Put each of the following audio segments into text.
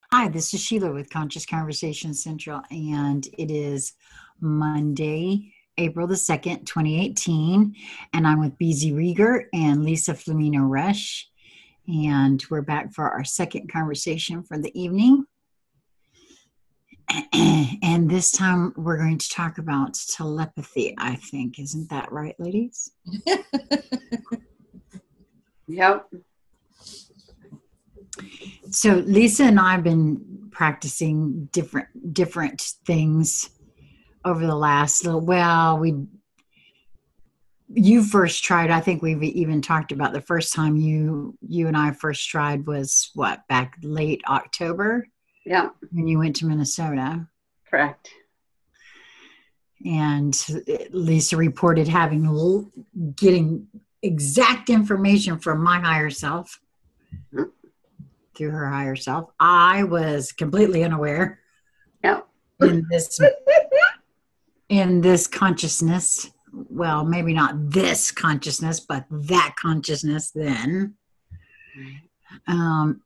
Hi, this is Sheila with Conscious Conversation Central, and it is Monday, April the 2nd, 2018, and I'm with BZ Rieger and Lisa Flamino Rush, and we're back for our second conversation for the evening. And this time we're going to talk about telepathy, I think. Isn't that right, ladies? Yep. So Lisa and I have been practicing different things over the last little, you first tried, I think we've even talked about the first time you and I first tried was back late October? Yeah. When you went to Minnesota. Correct. And Lisa reported getting exact information from my higher self. Mm-hmm. Through her higher self. I was completely unaware. Yep. in this consciousness. Well, maybe not this consciousness, but that consciousness then. But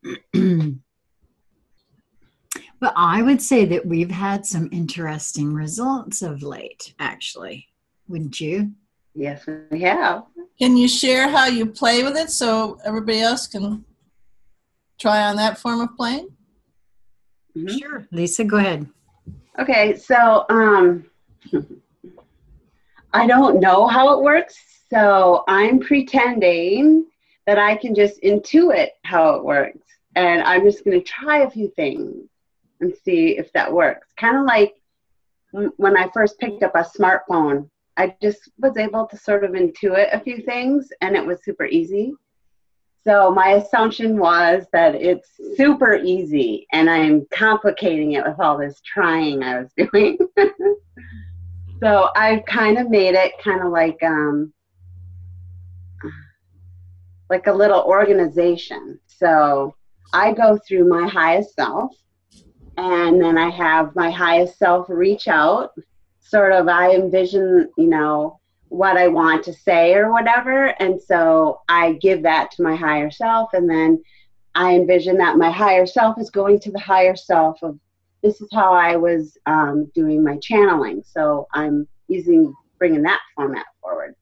I would say that we've had some interesting results of late, actually. Wouldn't you? Yes, we have. Can you share how you play with it so everybody else can try on that form of playing? Mm-hmm. Sure. Lisa, go ahead. Okay, so I don't know how it works, so I'm pretending that I can just intuit how it works. And I'm just going to try a few things and see if that works. Kind of like when I first picked up a smartphone, I just was able to sort of intuit a few things, and it was super easy. So my assumption was that it's super easy, and I'm complicating it with all this trying I was doing. So I kind of made it kind of like a little organization. So I go through my highest self, and then I have my highest self reach out. Sort of, I envision, what I want to say or whatever. And so I give that to my higher self. And then I envision that my higher self is going to the higher self of, this is how I was doing my channeling. So I'm bringing that format forward.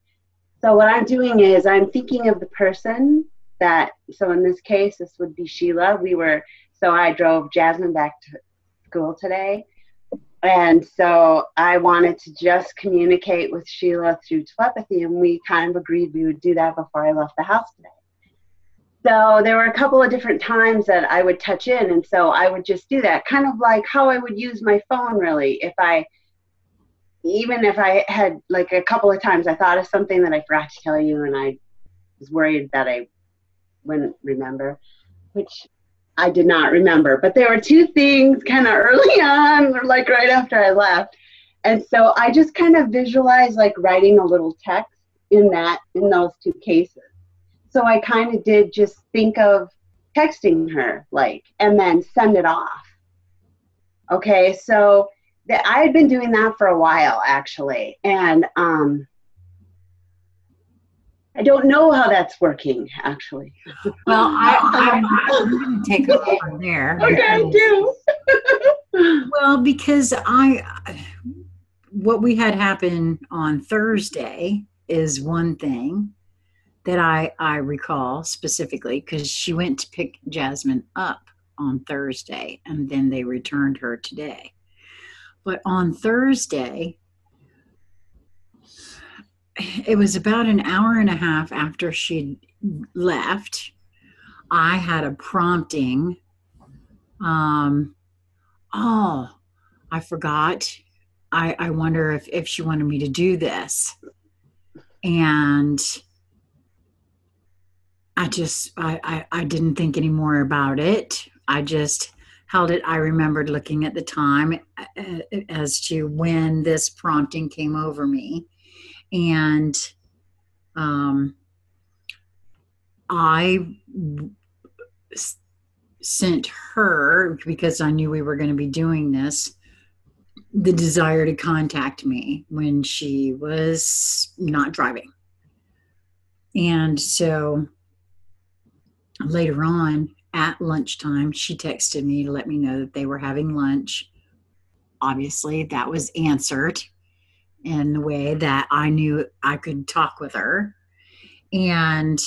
So what I'm doing is I'm thinking of the person so in this case, this would be Sheila. So I drove Jasmine back to school today. And so I wanted to just communicate with Sheila through telepathy, and we kind of agreed we would do that before I left the house today. So there were a couple of different times that I would touch in, and so I would just do that, kind of like how I would use my phone, really. Even if I had, like, a couple of times I thought of something that I forgot to tell you, and I was worried that I wouldn't remember, which I did not remember, but there were two things kind of early on, or like right after I left. And so I just kind of visualized like writing a little text in those two cases. So I kind of did just think of texting her, and then send it off. Okay, so I had been doing that for a while, actually. And I don't know how that's working, actually. Well, I'm going to take over from there. Okay, do. Well, because what we had happen on Thursday is one thing that I recall specifically, because she went to pick Jasmine up on Thursday, and then they returned her today. But on Thursday, it was about an hour and a half after she'd left, I had a prompting. I forgot. I wonder if she wanted me to do this. And I didn't think any more about it. I just held it. I remembered looking at the time as to when this prompting came over me. And I sent her, because I knew we were going to be doing this, the desire to contact me when she was not driving. And so later on, at lunchtime, she texted me to let me know that they were having lunch. Obviously, that was answered in the way that I knew I could talk with her. And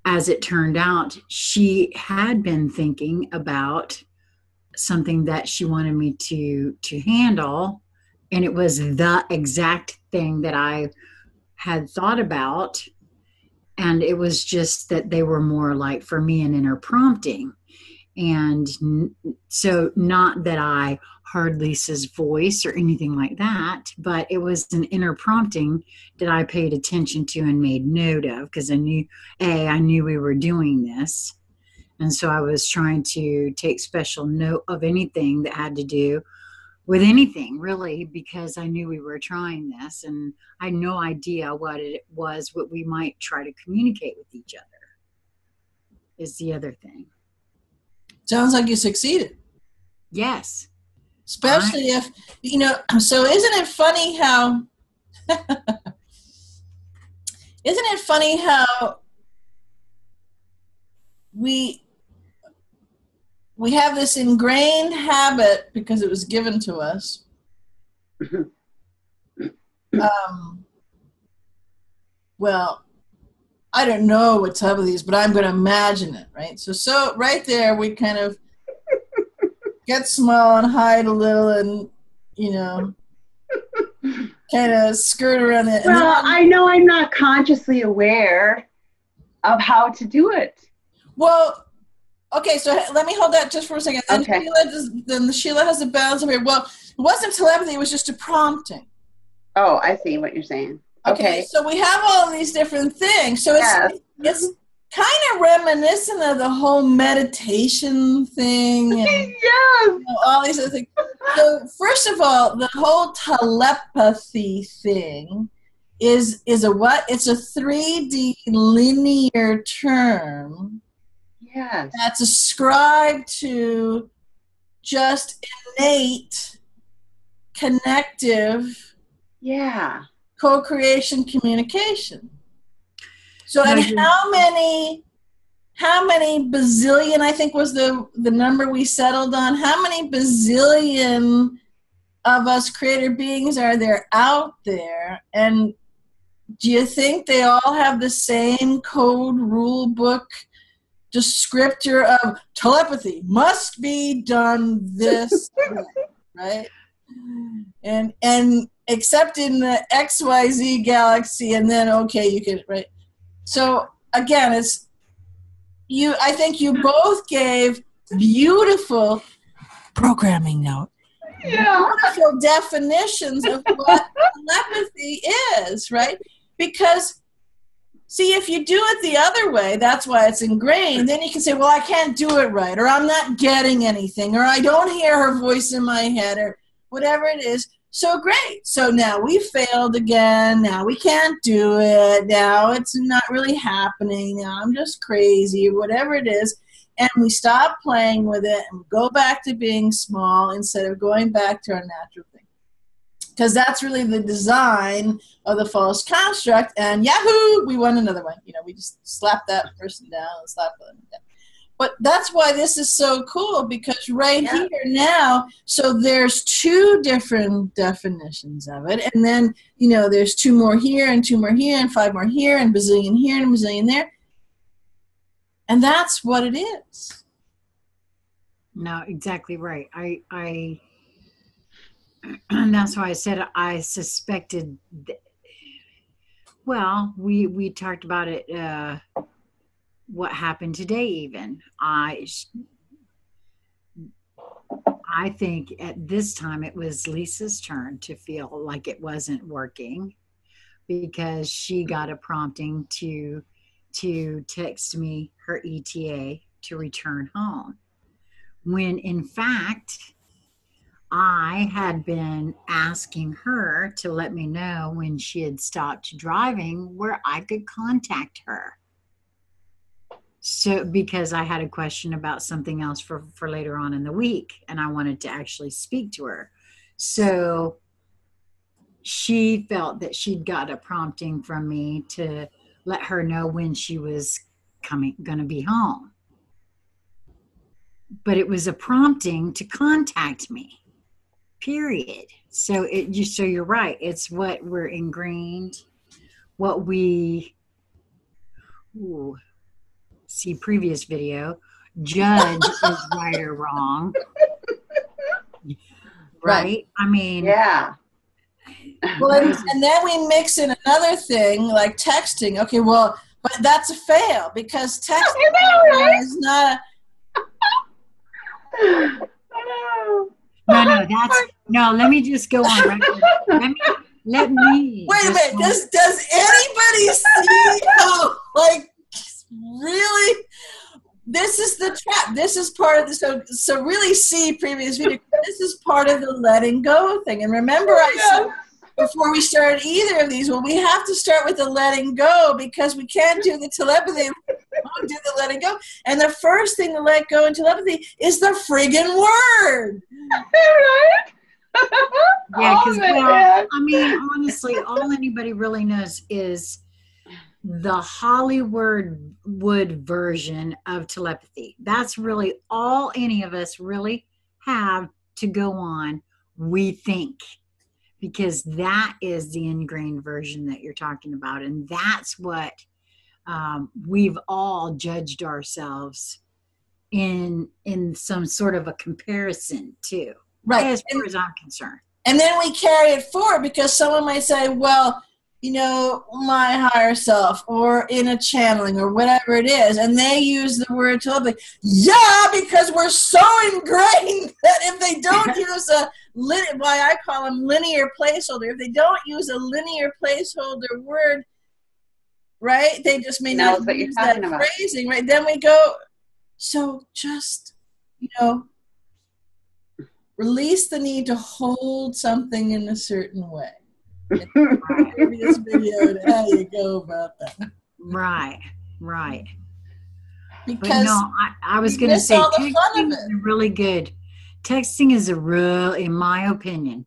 as it turned out, she had been thinking about something that she wanted me to handle, and it was the exact thing that I had thought about. And it was just that they were more like, for me, an inner prompting. And so, not that I heard Lisa's voice or anything like that, but it was an inner prompting that I paid attention to and made note of, because I knew we were doing this. And so I was trying to take special note of anything that had to do with anything, really, because I knew we were trying this, and I had no idea what it was, what we might try to communicate with each other is the other thing. Sounds like you succeeded. Yes. Especially if, so isn't it funny how, we have this ingrained habit because it was given to us. Well, I don't know what some of these, but I'm going to imagine it, right? So right there, we kind of get small and hide a little and, kind of skirt around it. Well, I know I'm not consciously aware of how to do it. Well, okay, so let me hold that just for a second. Then Okay. Sheila has a balance over here. Well, it wasn't telepathy, it was just a prompting. Oh, I see what you're saying. Okay. So we have all of these different things. So it's kind of reminiscent of the whole meditation thing. And, Yes. all these other things. So first of all, the whole telepathy thing is a what? It's a 3D linear term. Yes. That's ascribed to just innate, connective, co-creation communication. So, and how many bazillion, I think was the number we settled on, how many bazillion of us creator beings are there out there? And do you think they all have the same code rule book descriptor of telepathy must be done this way, right? And except in the XYZ galaxy, and then okay, you can, right? So again, I think you both gave beautiful programming note. Beautiful definitions of what telepathy is, right? Because see, if you do it the other way, that's why it's ingrained, then you can say, well, I can't do it right, or I'm not getting anything, or I don't hear her voice in my head, or whatever it is. So great. So now we failed again. Now we can't do it. Now it's not really happening. Now I'm just crazy, or whatever it is. And we stop playing with it and go back to being small instead of going back to our natural thing. Because that's really the design of the false construct. And yahoo, we won another one. We just slap that person down and slap them down. But that's why this is so cool, because here now, so there's two different definitions of it. And then, there's two more here and two more here and five more here and bazillion here and a bazillion there. And that's what it is. No, exactly right. And that's why I said I suspected. Well, we talked about it. What happened today? Even I think at this time it was Lisa's turn to feel like it wasn't working, because she got a prompting to text me her ETA to return home, when in fact I had been asking her to let me know when she had stopped driving where I could contact her. So, because I had a question about something else for later on in the week, and I wanted to actually speak to her. So she felt that she'd got a prompting from me to let her know when she was going to be home. but it was a prompting to contact me, period. So so you're right. It's what we're ingrained, what we see previous video, judge is right or wrong. Right? I mean, yeah. Well, and then we mix in another thing like texting. Okay, well, but that's a fail because texting is not. No, let me just go on record. Let me wait a minute. Does anybody see how, like, really? This is the trap. This is part of the, so really see previous video. This is part of the letting go thing. And remember I said before we started either of these, well, we have to start with the letting go because we can't do the telepathy if we don't do the letting go. And the first thing to let go in telepathy is the friggin' word. Right? Yeah, because, well, I mean, honestly, all anybody really knows is the Hollywood version of telepathy. That's really all any of us really have to go on, we think, because that is the ingrained version that you're talking about. And that's what we've all judged ourselves in some sort of a comparison to, right? As far as I'm concerned. And then we carry it forward because someone might say, well, you know, my higher self or in a channeling or whatever it is. And they use the word telepathy. Yeah, because we're so ingrained that if they don't use why I call them linear placeholder, if they don't use a linear placeholder word, right, they just may not use that phrasing, right? Then we go, so just, you know, release the need to hold something in a certain way. Previous video, how you go about that. Right. Because but no, I was going to say texting is really good. Texting is in my opinion,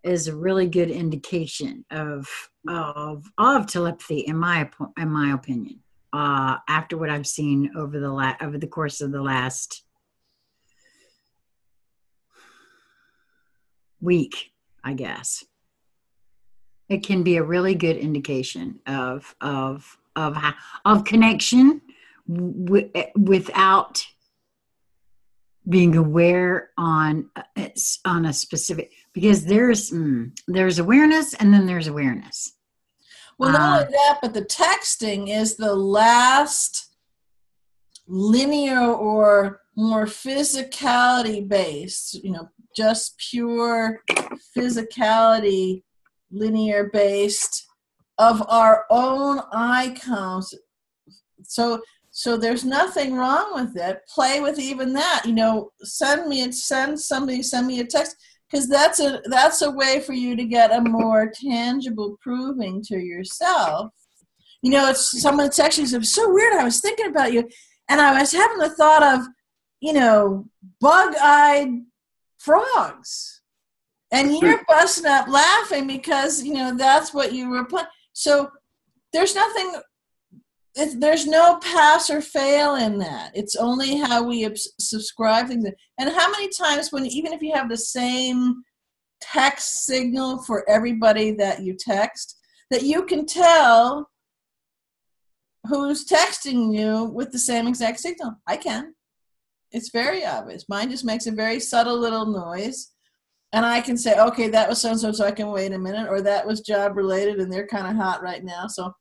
is a really good indication of telepathy. In my opinion, after what I've seen over the course of the last week, I guess it can be a really good indication of connection without being aware on a specific, because there's awareness and then there's awareness. Well, not only that, but the texting is the last linear or more physicality based, you know, just pure physicality, linear based of our own icons. So there's nothing wrong with it. Play with even that. You know, send me a text, because that's a way for you to get a more tangible proving to yourself. You know, it's someone texting you, it's so weird. I was thinking about you, and I was having the thought of, you know, bug-eyed frogs, and you're busting up laughing because, you know, that's what you were playing. So there's no pass or fail in that. It's only how we subscribe things. And how many times even if you have the same text signal for everybody that you text, that you can tell who's texting you with the same exact signal. I can. It's very obvious. Mine just makes a very subtle little noise. And I can say, okay, that was so-and-so, so I can wait a minute. Or that was job related and they're kind of hot right now. So,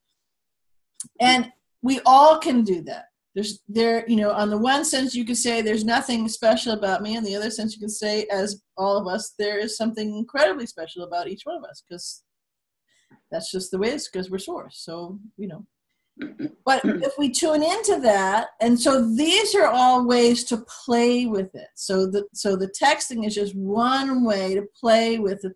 and we all can do that. You know, on the one sense you could say there's nothing special about me. On the other sense you can say, as all of us, there is something incredibly special about each one of us, because that's just the way it is, because we're source. So, you know. But if we tune into that, and so these are all ways to play with it. So the texting is just one way to play with the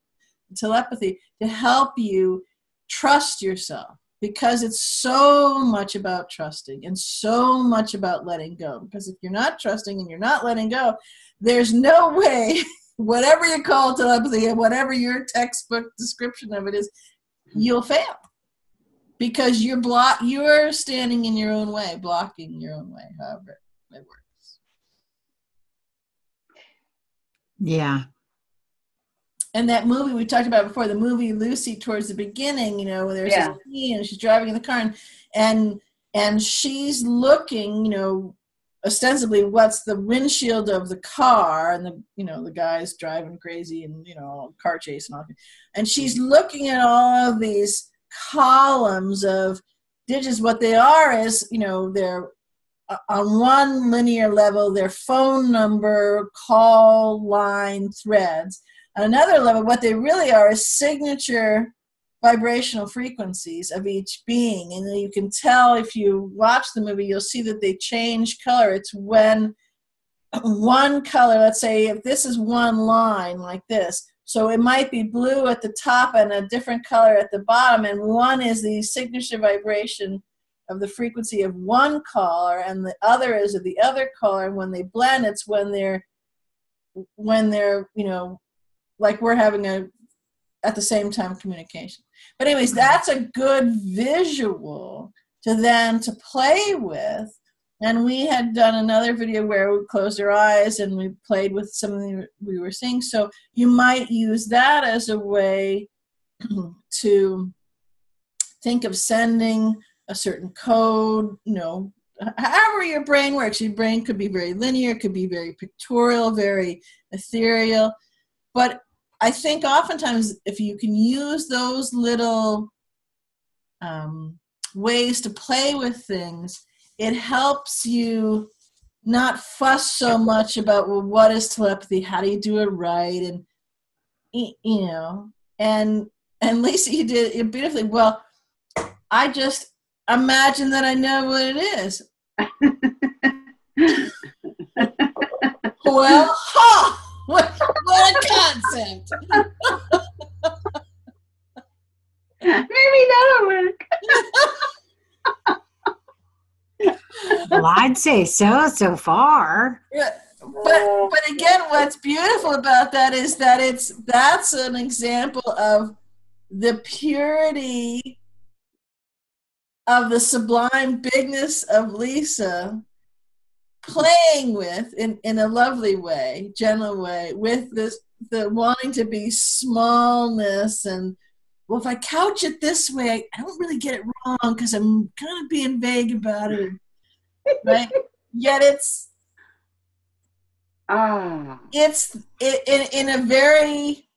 telepathy to help you trust yourself, because it's so much about trusting and so much about letting go. Because if you're not trusting and you're not letting go, there's no way, whatever you call telepathy and whatever your textbook description of it is, you'll fail. because you're standing in your own way, blocking your own way, however it works. Yeah. And that movie we talked about before, the movie Lucy, towards the beginning, you know, there's this scene and she's driving in the car and she's looking, you know, ostensibly what's the windshield of the car, and the, you know, the guy's driving crazy and, you know, car chase and all that. And she's looking at all of these columns of digits. What they are is, you know, they're on one linear level, their phone number, call line threads. On another level, what they really are is signature vibrational frequencies of each being. And you can tell if you watch the movie, you'll see that they change color. It's when one color, let's say if this is one line like this, so it might be blue at the top and a different color at the bottom, and one is the signature vibration of the frequency of one caller and the other is of the other caller. And when they blend, it's when they're, you know, like we're having at the same time communication. But anyways, that's a good visual to play with. And we had done another video where we closed our eyes and we played with something we were seeing. So you might use that as a way to think of sending a certain code, you know, however your brain works. Your brain could be very linear, could be very pictorial, very ethereal. But I think oftentimes if you can use those little ways to play with things, it helps you not fuss so much about, well, what is telepathy? How do you do it right? And, you know, and Lisa, you did it beautifully. Well, I just imagine that I know what it is. Well, ha! What a concept. Maybe that'll work. Well, I'd say so far. Yeah. But again, what's beautiful about that is that that's an example of the purity of the sublime bigness of Lisa playing with in a lovely way, gentle way, with the wanting to be smallness. And well, if I couch it this way, I don't really get it wrong because I'm kind of being vague about it, right? Yet it's in a very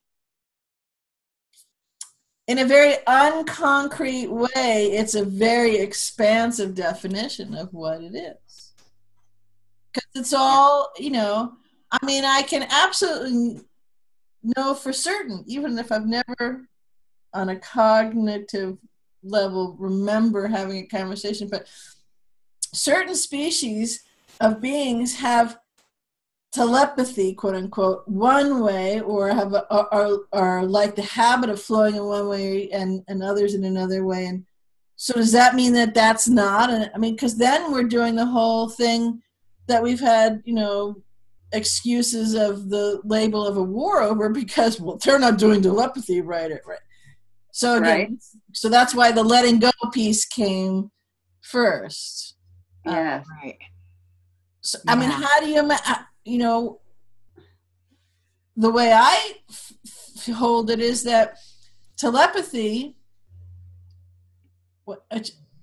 unconcrete way. It's a very expansive definition of what it is. Because it's all, you know, I mean, I can absolutely know for certain, even if I've never on a cognitive level remember having a conversation, but certain species of beings have telepathy, quote unquote, one way, or are like the habit of flowing in one way and others in another way. And so does that mean that that's not? I mean, because then we're doing the whole thing that we've had, you know, excuses of the label of a war over because, well, they're not doing telepathy right. So again, so that's why the letting go piece came first. Yeah. Right. So, I mean, how do you know, the way I hold it is that telepathy,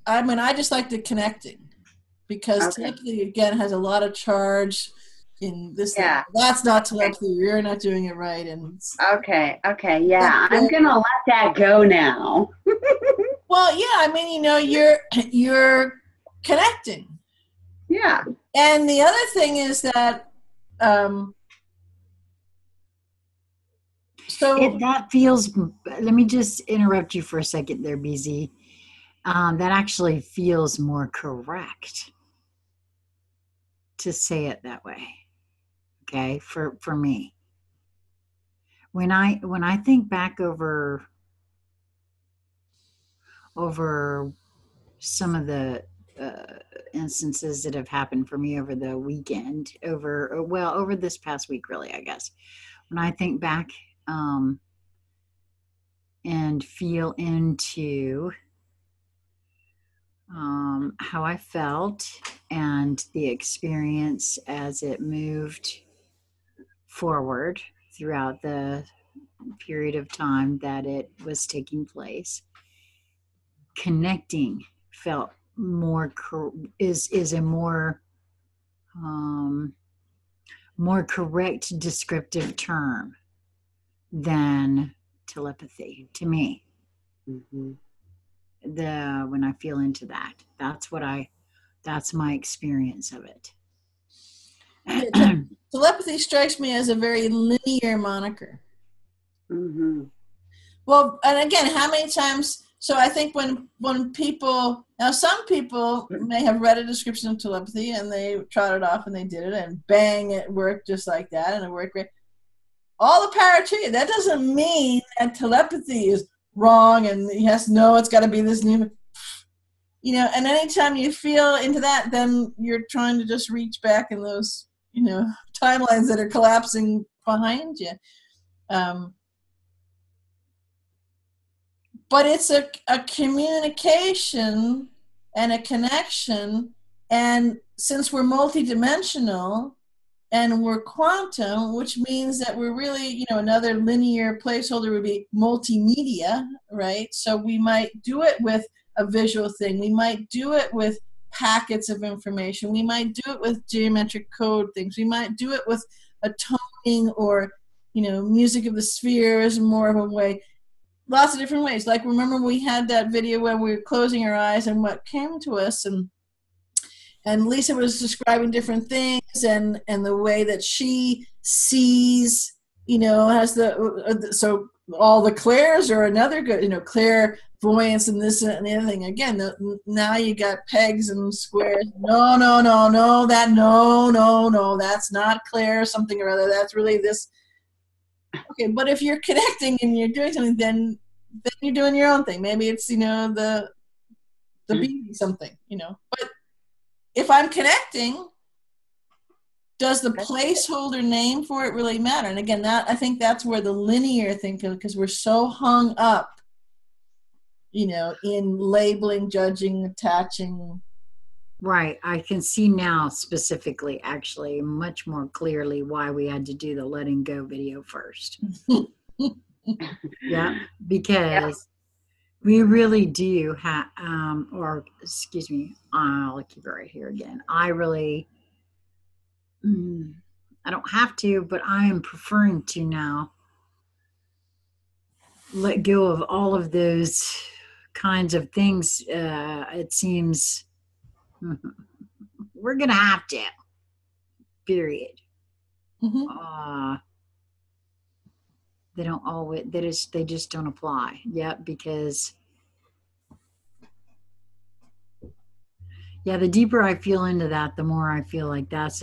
I mean, I just like the connecting. Because telepathy, again, has a lot of charge in this. Yeah. That's not telepathy. You're not doing it right. And Okay. Yeah, I'm going to let that go now. Well, yeah, I mean, you know, you're connecting. Yeah. And the other thing is that, that feels, let me just interrupt you for a second there, BZ. That actually feels more correct to say it that way. Okay, for me. When I think back over some of the instances that have happened for me over the weekend, over this past week, really, I guess. When I think back and feel into how I felt and the experience as it moved forward throughout the period of time that it was taking place. Connecting felt more is a more correct descriptive term than telepathy to me. Mm-hmm. When I feel into that, that's my experience of it. Yeah, telepathy strikes me as a very linear moniker. Mm-hmm. Well, and again, how many times? So I think when people, now some people may have read a description of telepathy and they trotted off and they did it and bang, it worked just like that and it worked great. All the power to you. That doesn't mean that telepathy is wrong and yes, no, it's got to be this new, and anytime you feel into that, then you're trying to just reach back in those, timelines that are collapsing behind you. But it's a communication and a connection. And since we're multidimensional and we're quantum, which means that we're really, another linear placeholder would be multimedia, right? So we might do it with a visual thing. We might do it with packets of information. We might do it with geometric code things. We might do it with a toning or, music of the spheres, more of a way. Lots of different ways. Like, remember we had that video where we were closing our eyes and what came to us, and Lisa was describing different things and the way that she sees, has so all the clairs are another good, clairvoyance and this and the other thing. Again, now you got pegs and squares. No, that's not clair something or other. That's really this. Okay, but if you're connecting and you're doing something, then you're doing your own thing. Maybe it's, the BB something, But if I'm connecting, does the placeholder name for it really matter? And again, I think that's where the linear thing comes, because we're so hung up, in labeling, judging, attaching. Right. I can see now specifically, actually, much more clearly why we had to do the letting go video first. Yeah, because we really do have, I'll keep it right here again. I really, I don't have to, but I am preferring to now let go of all of those kinds of things. It seems we're going to have to, period. Mm-hmm. They don't always, they just don't apply. Yep, because the deeper I feel into that, the more I feel like that's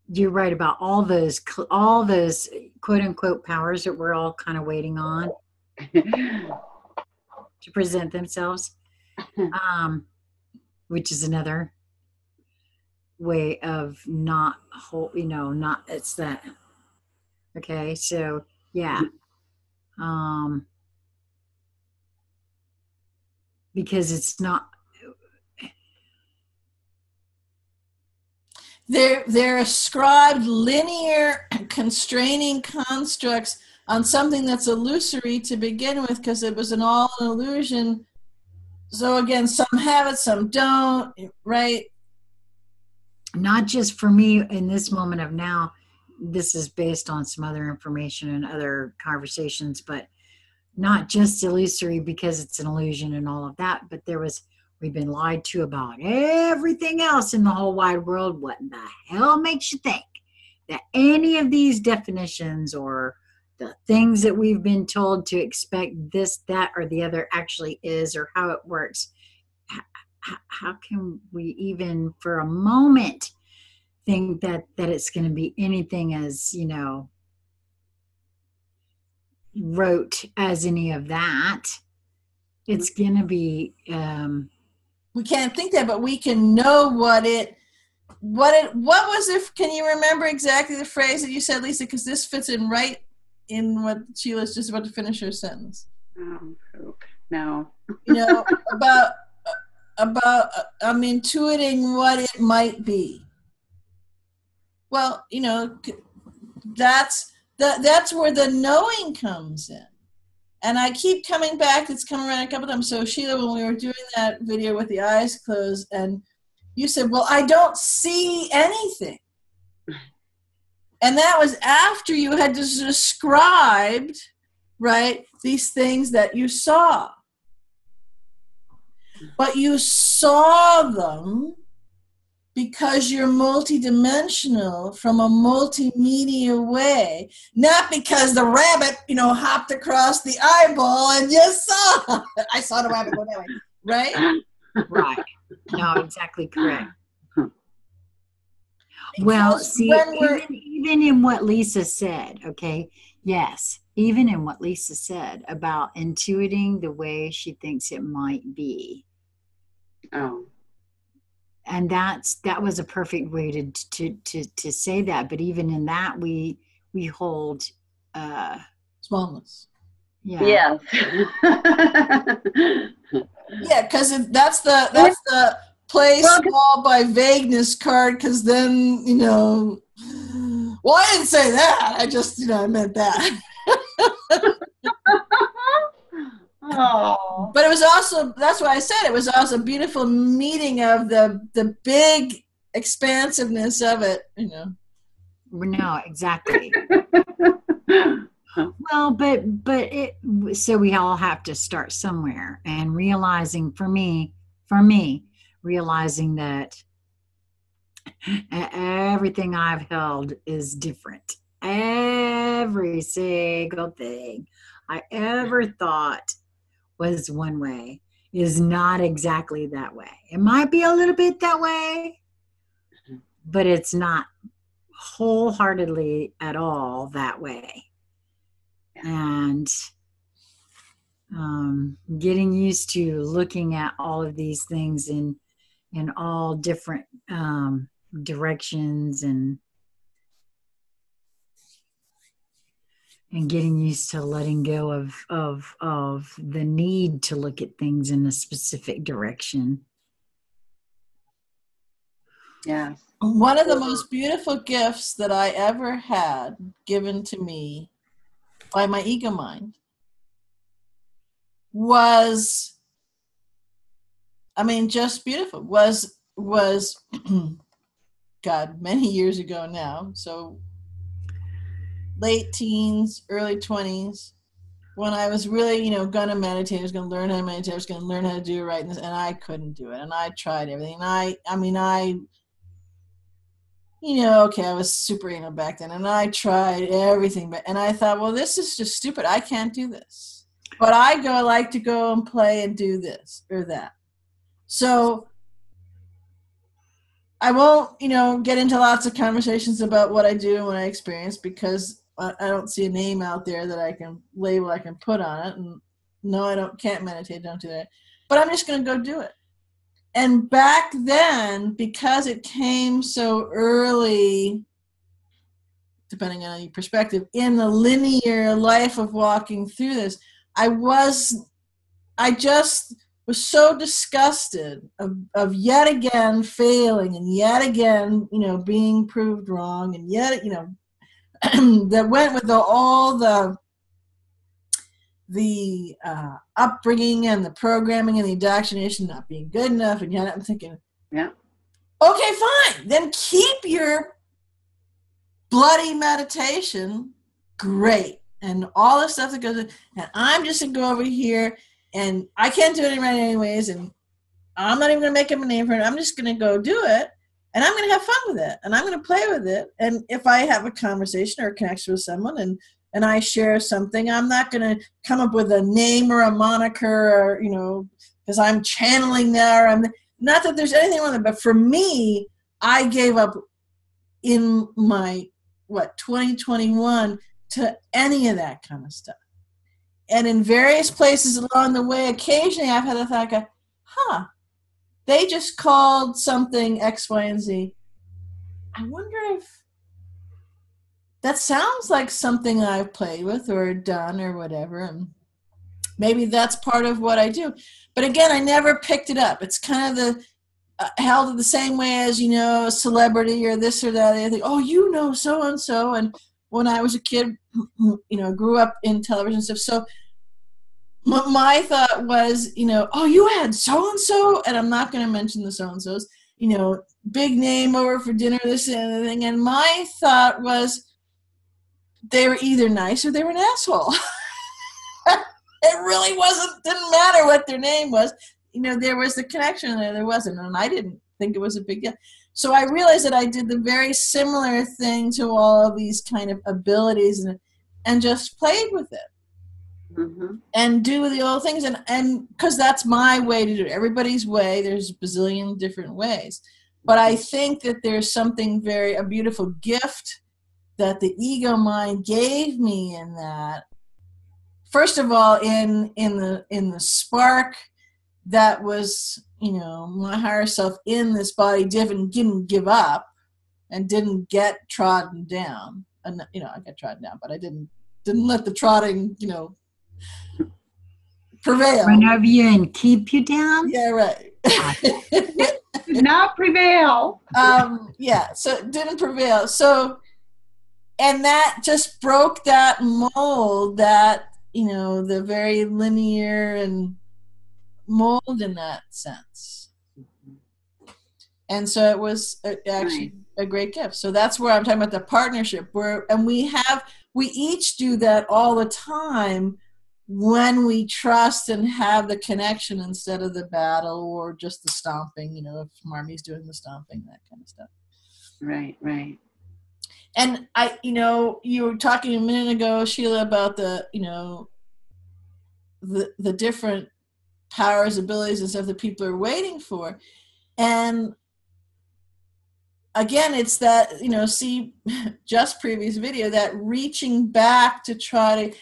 you're right about all those quote unquote powers that we're all kind of waiting on to present themselves, which is another way of not it's that. Okay, so because it's not. They're ascribed linear constraining constructs on something that's illusory to begin with, because it was an illusion. So again, some have it, some don't, right? Not just for me in this moment of now. This is based on some other information and other conversations, but not just illusory because it's an illusion and all of that, but we've been lied to about everything else in the whole wide world. What in the hell makes you think that any of these definitions or the things that we've been told to expect this, that, or the other actually is, or how it works? How can we even for a moment think that it's going to be anything as, rote as any of that? It's going to be... we can't think that, but we can know what was it? Can you remember exactly the phrase that you said, Lisa? Because this fits in right in what Sheila's just about to finish her sentence. Oh, no. you know, about I'm intuiting what it might be. Well, you know, that's where the knowing comes in. And I keep coming back. It's come around a couple times. So Sheila, when we were doing that video with the eyes closed, and you said, well, I don't see anything. And that was after you had described, right, these things that you saw. But you saw them because you're multidimensional from a multimedia way, not because the rabbit, you know, hopped across the eyeball and just saw. I saw the rabbit go that way, right? Right. No, exactly correct. Because well, see, even in what Lisa said, okay, yes, even in what Lisa said about intuiting the way she thinks it might be. Oh. And that was a perfect way to say that. But even in that, we hold smallness. Yeah. Yeah, because that's the play small by vagueness card. Because then, you know, well, I didn't say that. I just, you know, I meant that. Oh. But it was also, that's why I said it was also a beautiful meeting of the big expansiveness of it, you know. No, exactly. Well, but so we all have to start somewhere, and realizing for me, realizing that everything I've held is different. Every single thing I ever thought was one way is not exactly that way. It might be a little bit that way, but it's not wholeheartedly at all that way. And getting used to looking at all of these things in all different directions, and getting used to letting go of the need to look at things in a specific direction. Yeah. One of the most beautiful gifts that I ever had given to me by my ego mind was, I mean, just beautiful, was God, many years ago now, so late teens, early 20s, when I was really, you know, gonna meditate. I was gonna learn how to meditate. I was gonna learn how to do it right, and I couldn't do it. And I tried everything. And I you know, okay, I was super anal back then, and I tried everything, and I thought, well, this is just stupid. I can't do this. But I like to go and play and do this or that. So I won't, you know, get into lots of conversations about what I do and what I experience, because I don't see a name out there that I can label, I can put on it. And no, can't meditate, don't do that. But I'm just going to go do it. And back then, because it came so early, depending on your perspective, in the linear life of walking through this, I just was so disgusted of yet again failing, and yet again, you know, being proved wrong, and yet, you know, that went with all the upbringing and the programming and the indoctrination not being good enough. And yet I'm thinking, yeah, okay, fine. Then keep your bloody meditation, great, and all the stuff that goes in, and I'm just going to go over here, and I can't do it right anyways, and I'm not even going to make up a name for it. I'm just going to go do it, and I'm going to have fun with it, and I'm going to play with it. And if I have a conversation or a connection with someone, and I share something, I'm not going to come up with a name or a moniker, or, you know, because I'm channeling now, or I'm not that there's anything wrong with it, but for me, I gave up in my 2021 to any of that kind of stuff. And in various places along the way, occasionally I've had a thought, they just called something X, Y, and Z. I wonder if that sounds like something I've played with or done or whatever. And maybe that's part of what I do. But again, I never picked it up. It's kind of the held it the same way as, you know, a celebrity or this or that. They think, oh, you know, so-and-so. And when I was a kid, you know, grew up in television stuff. So my thought was, you know, oh, you had so-and-so, and I'm not going to mention the so-and-sos, you know, big name over for dinner, this and the thing. And my thought was they were either nice or they were an asshole. It really didn't matter what their name was. You know, there was the connection there wasn't, and I didn't think it was a big deal. So I realized that I did the very similar thing to all of these kind of abilities and just played with it. Mm-hmm. And do the old things, and because that's my way to do it. Everybody's way, there's a bazillion different ways. But I think that there's something a beautiful gift that the ego mind gave me in that. First of all, in the spark that was, you know, my higher self in this body didn't give up and didn't get trodden down. And, you know, I got trodden down, but I didn't let the trotting, you know, prevail. Run over you and keep you down? Yeah, right. Did not prevail. Yeah, so it didn't prevail. So, and that just broke that mold, that, you know, the very linear and mold in that sense. And so it was actually a great gift. So that's where I'm talking about the partnership, and we each do that all the time when we trust and have the connection instead of the battle or just the stomping, you know, if Marmy's doing the stomping, that kind of stuff. Right. And you know, you were talking a minute ago, Sheila, about the, you know, the different powers, abilities, and stuff that people are waiting for. And again, it's that, you know, see just previous video, that reaching back to try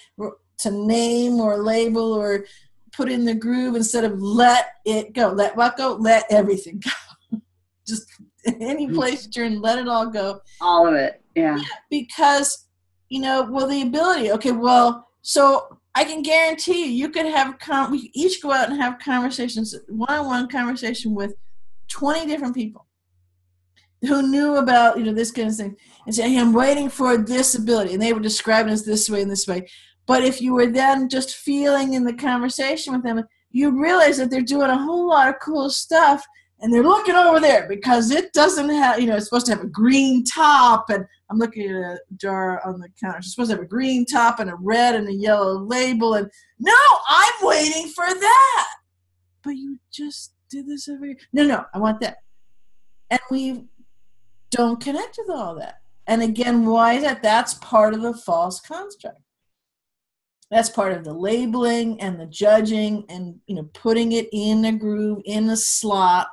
to name or label or put in the groove instead of let it go. Let what go? Let everything go. Just any place you're in, let it all go. All of it, yeah. Because, you know, well, the ability, okay, well, so I can guarantee you could have, we each go out and have conversations, one-on-one conversation with 20 different people who knew about, you know, this kind of thing, and say, hey, I'm waiting for this ability, and they were describing it as this way and this way. But if you were then just feeling in the conversation with them, you realize that they're doing a whole lot of cool stuff, and they're looking over there because it doesn't have, you know, it's supposed to have a green top, and I'm looking at a jar on the counter. It's supposed to have a green top and a red and a yellow label, and no, I'm waiting for that. But you just did this over here. No, I want that. And we don't connect with all that. And again, why is that? That's part of the false construct. That's part of the labeling and the judging and, you know, putting it in a groove, in a slot,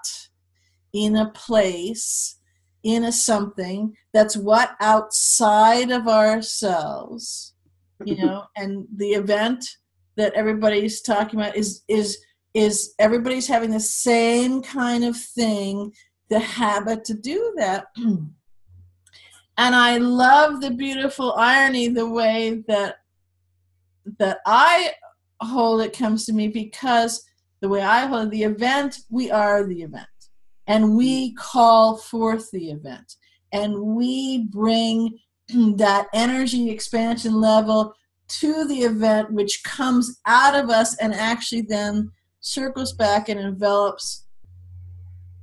in a place, in a something that's what outside of ourselves, you know, and the event that everybody's talking about is everybody's having the same kind of thing, the habit to do that. And I love the beautiful irony, the way that I hold it comes to me, because the way I hold the event, we are the event, and we call forth the event, and we bring that energy expansion level to the event, which comes out of us and actually then circles back and envelops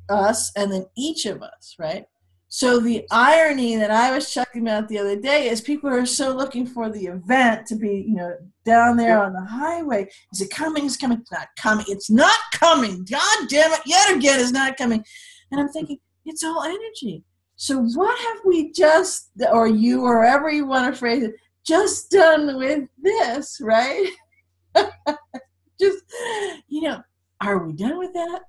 us and then each of us, right? So the irony that I was talking about the other day is people are so looking for the event to be, you know, down there on the highway. Is it coming? It's coming. It's not coming. It's not coming. God damn it. Yet again, it's not coming. And I'm thinking, it's all energy. So what have we just, or you, or however you want to phrase it, just done with this, right? Just, you know, are we done with that?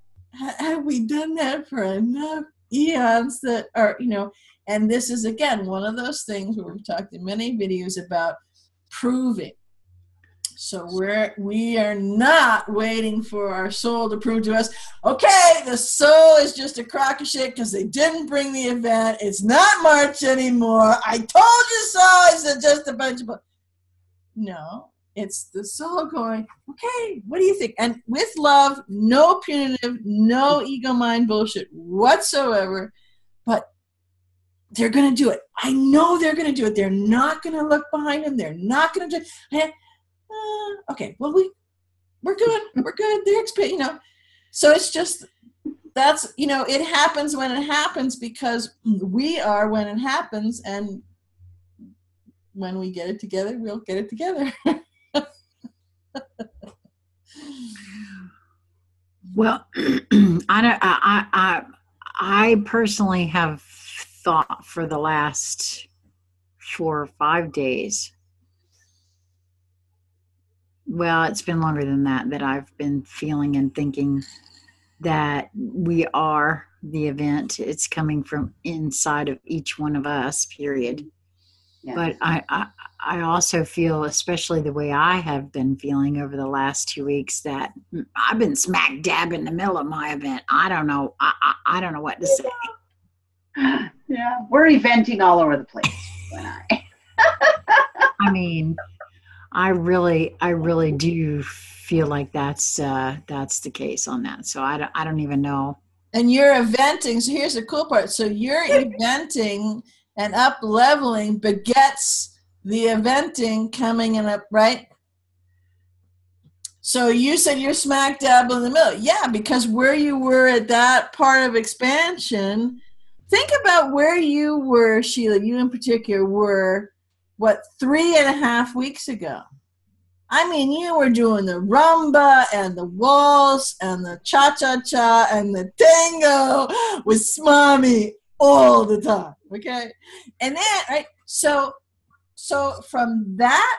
Have we done that for enough eons that are, you know, and this is again one of those things where we've talked in many videos about proving. So we are not waiting for our soul to prove to us, okay, the soul is just a crock of shit because they didn't bring the event. It's not March anymore. I told you so. It's just a bunch of... No, It's the soul going, okay, what do you think? And with love, no punitive, no ego mind bullshit whatsoever. But they're going to do it. I know they're going to do it. They're not going to look behind them. They're not going to do it. Okay, well, we're good. We're good. They're, So it's just, that's, it happens when it happens because we are when it happens. And when we get it together, we'll get it together. Well, I personally have thought for the last 4 or 5 days. Well, it's been longer than that I've been feeling and thinking that we are the event. It's coming from inside of each one of us, period. Yes. But I also feel, especially the way I have been feeling over the last 2 weeks, that I've been smack dab in the middle of my event. I don't know. I don't know what to say. Yeah, we're eventing all over the place. I mean, I really do feel like that's the case on that. So I don't even know. And you're eventing. So here's the cool part. So you're eventing, and up leveling begets the eventing coming and up, right? So you said you're smack dab in the middle. Yeah, because where you were at that part of expansion, think about where you were, Sheila, you in particular, were, 3.5 weeks ago? I mean, you were doing the rumba and the waltz and the cha-cha-cha and the tango with Smami all the time, okay? And then, right, so from that,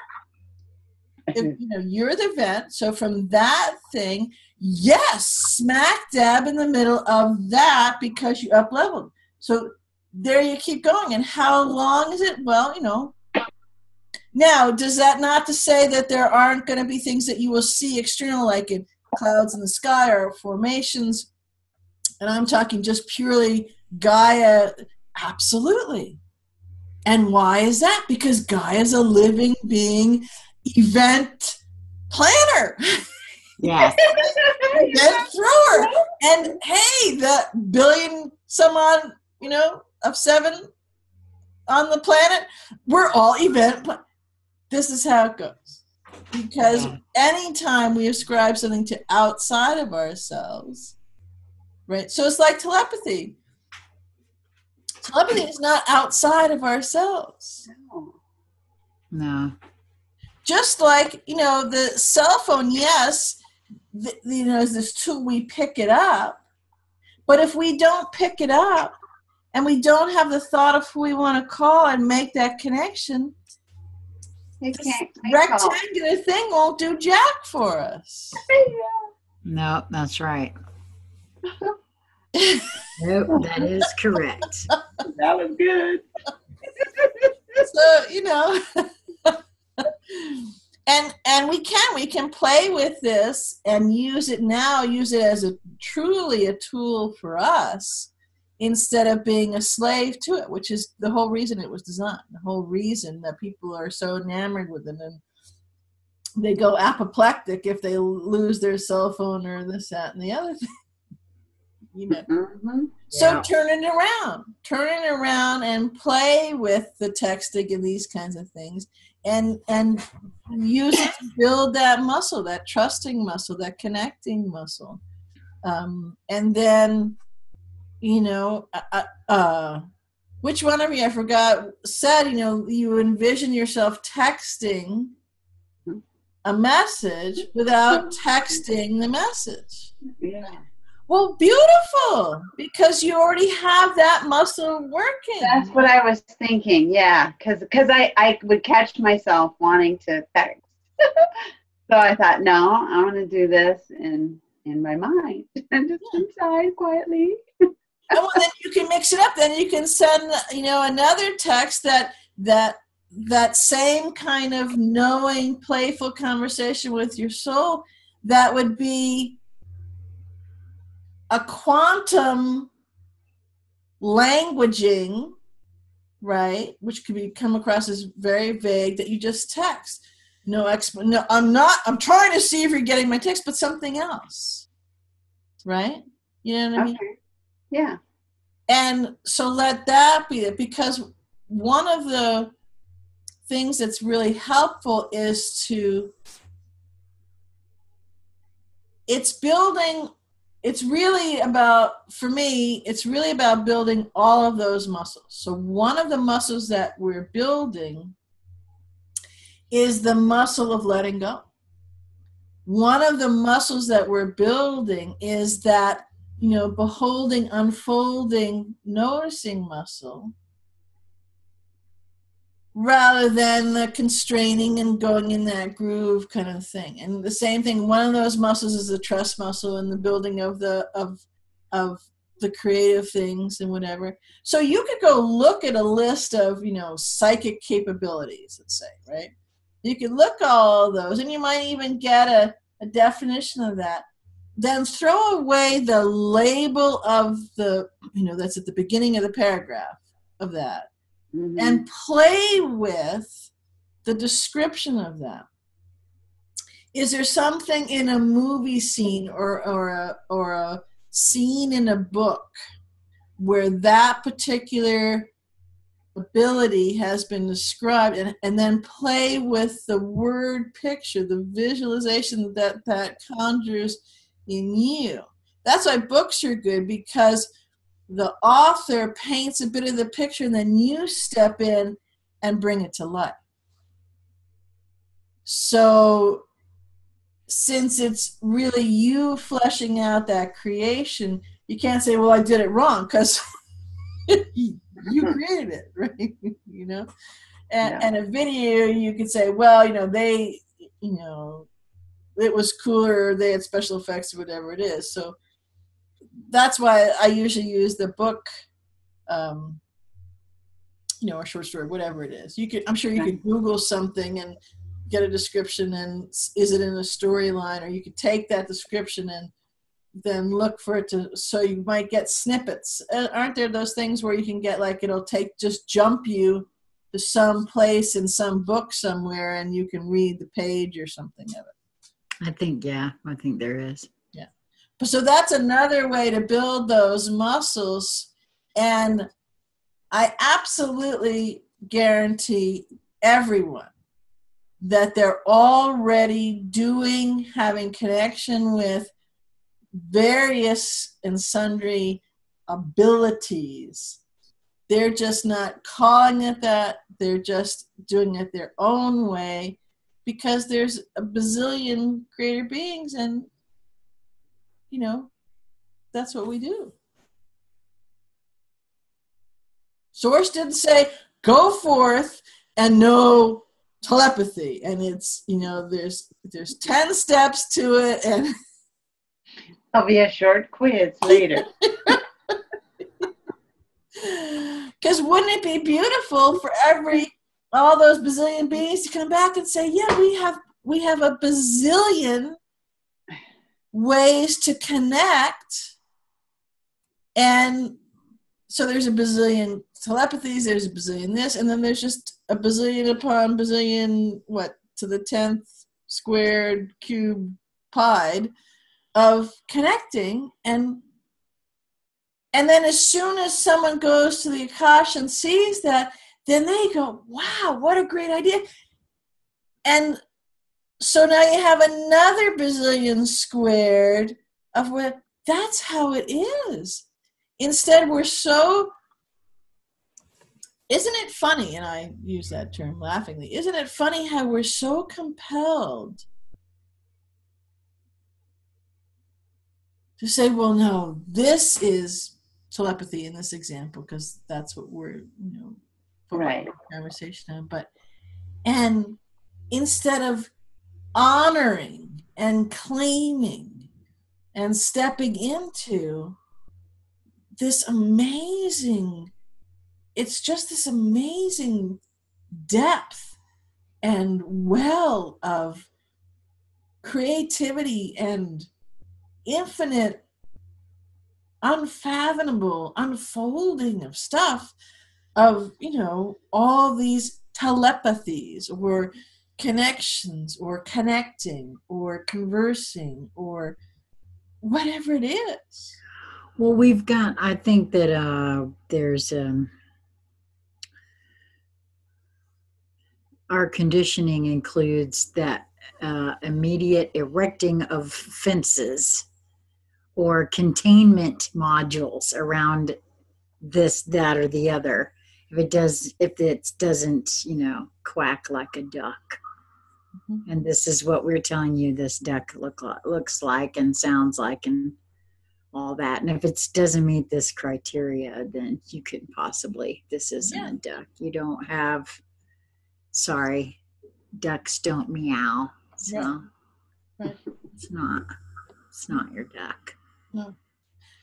you're the event, so from that thing, yes, smack dab in the middle of that because you up-leveled. So there you keep going. And how long is it? Well, Now, does that not to say that there aren't going to be things that you will see external, like in clouds in the sky or formations? And I'm talking just purely Gaia. Absolutely. And why is that? Because Gaia is a living being, event planner. Yeah. Event thrower. And hey, the billion some odd, of 7 on the planet, we're all event. This is how it goes. Because anytime we ascribe something to outside of ourselves, right? So it's like telepathy. Telepathy is not outside of ourselves. No. Just like, the cell phone, yes, is this tool, we pick it up. But if we don't pick it up and we don't have the thought of who we want to call and make that connection, this rectangular thing won't do jack for us. No, that's right. Nope, that is correct. That was good. So, and we can play with this and use it as truly a tool for us instead of being a slave to it, which is the whole reason it was designed, the whole reason that people are so enamored with it, and they go apoplectic if they lose their cell phone or this, that, and the other thing. Mm-hmm. So turn it around and play with the texting and these kinds of things, and use it to build that muscle, that trusting muscle, that connecting muscle. And then, which one of you, I forgot, said, you envision yourself texting a message without texting the message. Yeah. Well, beautiful, because you already have that muscle working. That's what I was thinking, yeah, because I would catch myself wanting to text. So I thought, no, I want to do this in my mind and just inside quietly. And well, then you can mix it up. Then you can send, another text that same kind of knowing, playful conversation with your soul that would be a quantum languaging, right, which could come across as very vague, that you just text. no, I'm trying to see if you're getting my text, but something else. Right? You know what I mean? Okay. Yeah. And so let that be it, because one of the things that's really helpful is it's really about, for me, it's really about building all of those muscles. So one of the muscles that we're building is the muscle of letting go. One of the muscles that we're building is that, beholding, unfolding, noticing muscle, rather than the constraining and going in that groove kind of thing. And the same thing, one of those muscles is the trust muscle and the building of the creative things and whatever. So you could go look at a list of, psychic capabilities, let's say, right? You could look at all those, and you might even get a definition of that. Then throw away the label of the, that's at the beginning of the paragraph of that. Mm-hmm. And play with the description of that. Is there something in a movie scene or a scene in a book where that particular ability has been described, and then play with the word picture, the visualization that conjures in you? That's why books are good, because the author paints a bit of the picture, and then you step in and bring it to life. So since it's really you fleshing out that creation, you can't say, well, I did it wrong, because you created it, right? And a video, you could say, well, they, it was cooler, they had special effects or whatever it is. So that's why I usually use the book, a short story, whatever it is. I'm sure you could Google something and get a description, and is it in a storyline? Or you could take that description and then look for it so you might get snippets. Aren't there those things where you can get, like, it'll just jump you to some place in some book somewhere, and you can read the page or something of it? I think there is. Yeah. So that's another way to build those muscles. And I absolutely guarantee everyone that they're already having connection with various and sundry abilities. They're just not calling it that. They're just doing it their own way, because there's a bazillion creator beings, and that's what we do. Source didn't say, go forth and know telepathy, and it's, there's 10 steps to it, and there'll be a short quiz later. Because wouldn't it be beautiful for all those bazillion beings to come back and say, yeah, we have a bazillion ways to connect. And so there's a bazillion telepathies, there's a bazillion this, and then there's just a bazillion upon bazillion, to the 10th squared cube pied of connecting. And then as soon as someone goes to the Akash and sees that, then they go, wow, what a great idea. And so now you have another bazillion squared of what, that's how it is. Instead, we're so, isn't it funny, and I use that term laughingly, isn't it funny how we're so compelled to say, well, no, this is telepathy in this example, because that's what we're, right, conversation on. And instead of honoring and claiming and stepping into this amazing, it's just this amazing depth and well of creativity and infinite, unfathomable unfolding of stuff, of all these telepathies, or connections or connecting or conversing or whatever it is. Well, I think that there's our conditioning includes that immediate erecting of fences or containment modules around this, that, or the other. If it doesn't, quack like a duck. Mm-hmm. And this is what we're telling you this duck looks like and sounds like and all that. And if it doesn't meet this criteria, then you could possibly, this isn't a duck. You don't have, sorry, ducks don't meow. So right. It's not your duck. No.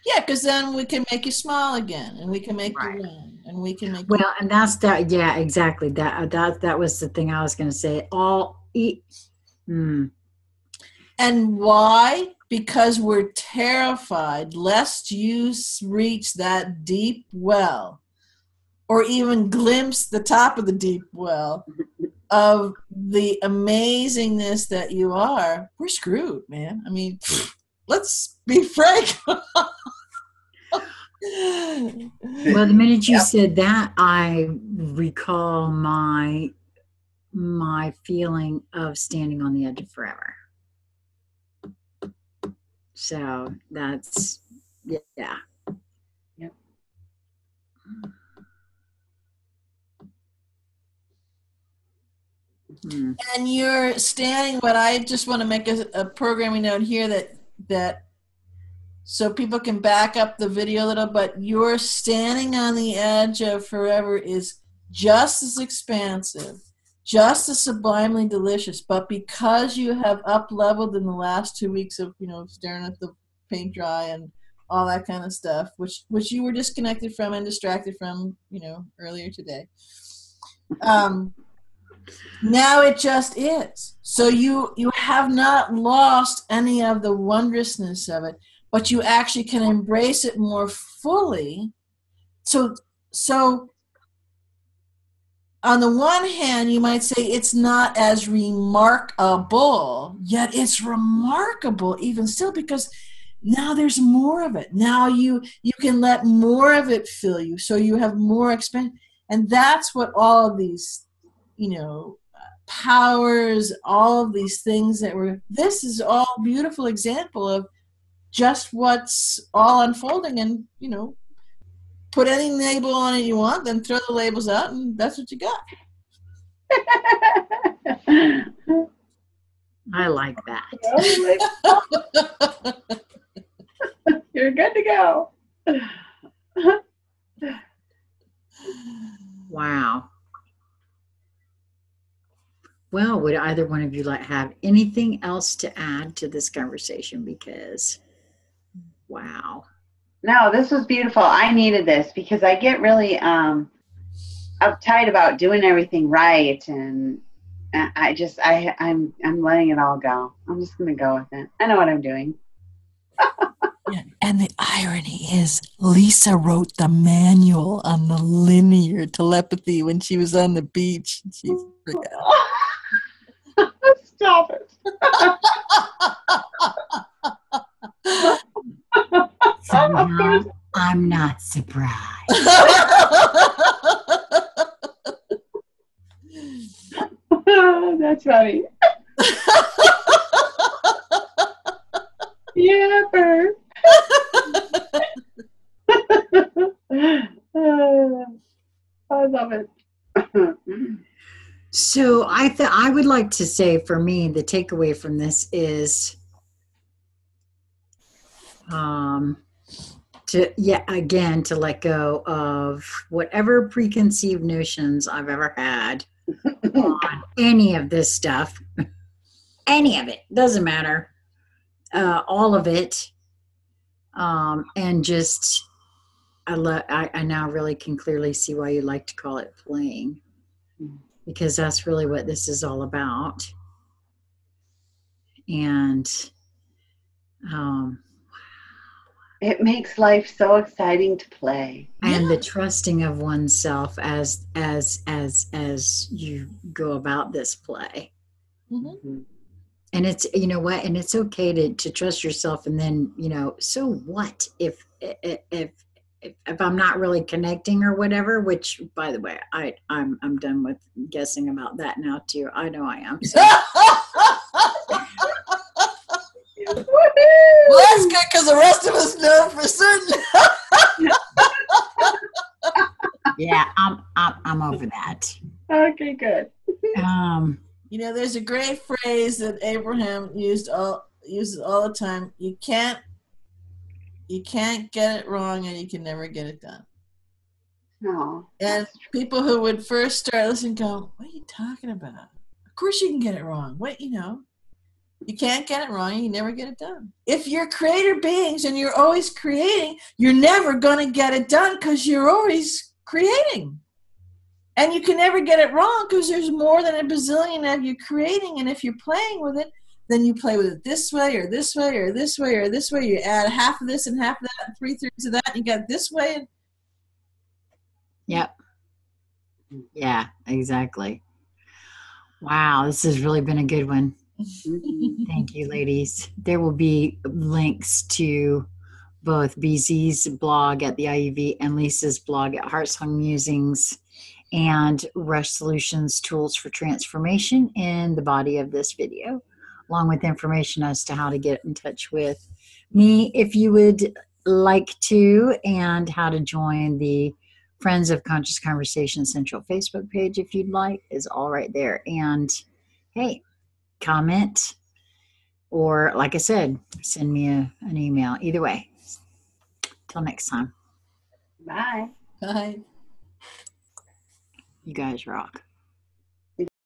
Yeah, because then we can make you smile again, and we can make you run, and we can make. Well, and that's that. Yeah, exactly. That was the thing I was going to say. And why? Because we're terrified lest you reach that deep well, or even glimpse the top of the deep well of the amazingness that you are. We're screwed, man. I mean, let's be frank. Well, the minute you said that, I recall my feeling of standing on the edge of forever. So that's, yeah. Yep. And you're standing, but I just want to make a programming note here that so people can back up the video a little, but you're standing on the edge of forever is just as expansive, just as sublimely delicious, but because you have up-leveled in the last 2 weeks of, staring at the paint dry and all that kind of stuff, which you were disconnected from and distracted from, earlier today. Now it just is. So you have not lost any of the wondrousness of it, but you actually can embrace it more fully. So on the one hand, you might say it's not as remarkable, yet it's remarkable even still, because now there's more of it. Now you can let more of it fill you, so you have more expansion. And that's what all of these, powers, all of these things this is all beautiful example of just what's all unfolding. And, put any label on it you want, then throw the labels out, and that's what you got. I like that. You're good to go. Wow. Well, would either one of you have anything else to add to this conversation? Because, wow. No, this was beautiful. I needed this because I get really uptight about doing everything right, and I'm letting it all go. I'm just going to go with it. I know what I'm doing. And the irony is, Lisa wrote the manual on the linear telepathy when she was on the beach. She forgot. Stop it. Somehow, I'm not surprised. That's funny. Yeah, Bert. I love it. So I would like to say, for me, the takeaway from this is to let go of whatever preconceived notions I've ever had on any of this stuff. Any of it, doesn't matter. All of it. And just I now really can clearly see why you like to call it playing, because that's really what this is all about. And it makes life so exciting to play. And the trusting of oneself as you go about this play. Mm-hmm. And it's, you know what, and it's okay to trust yourself. And then, you know, so what if I'm not really connecting or whatever, which by the way, I'm done with guessing about that now too. I know I am. So. Well, that's good because the rest of us know for certain. Yeah, I'm over that. Okay, good. You know, there's a great phrase that Abraham uses all the time. You can't get it wrong, and you can never get it done. No. And people who would first start listening go, "What are you talking about? Of course you can get it wrong. What, you know? You can't get it wrong, and you never get it done. If you're creator beings and you're always creating, you're never going to get it done because you're always creating. And you can never get it wrong because there's more than a bazillion of you creating. And if you're playing with it, then you play with it this way or this way or this way or this way. You add half of this and half of that and 3/3 of that. And you got this way. And yep. Yeah, exactly. Wow, this has really been a good one. Thank you, ladies. There will be links to both BZ's blog at the IUV and Lisa's blog at Heartsong Musings and Rush Solutions Tools for Transformation in the body of this video, along with information as to how to get in touch with me if you would like to, and how to join the Friends of Conscious Conversation Central Facebook page if you'd like, is all right there. And hey, comment, or like I said, send me an email. Either way. Till next time. Bye. bye. You guys rock.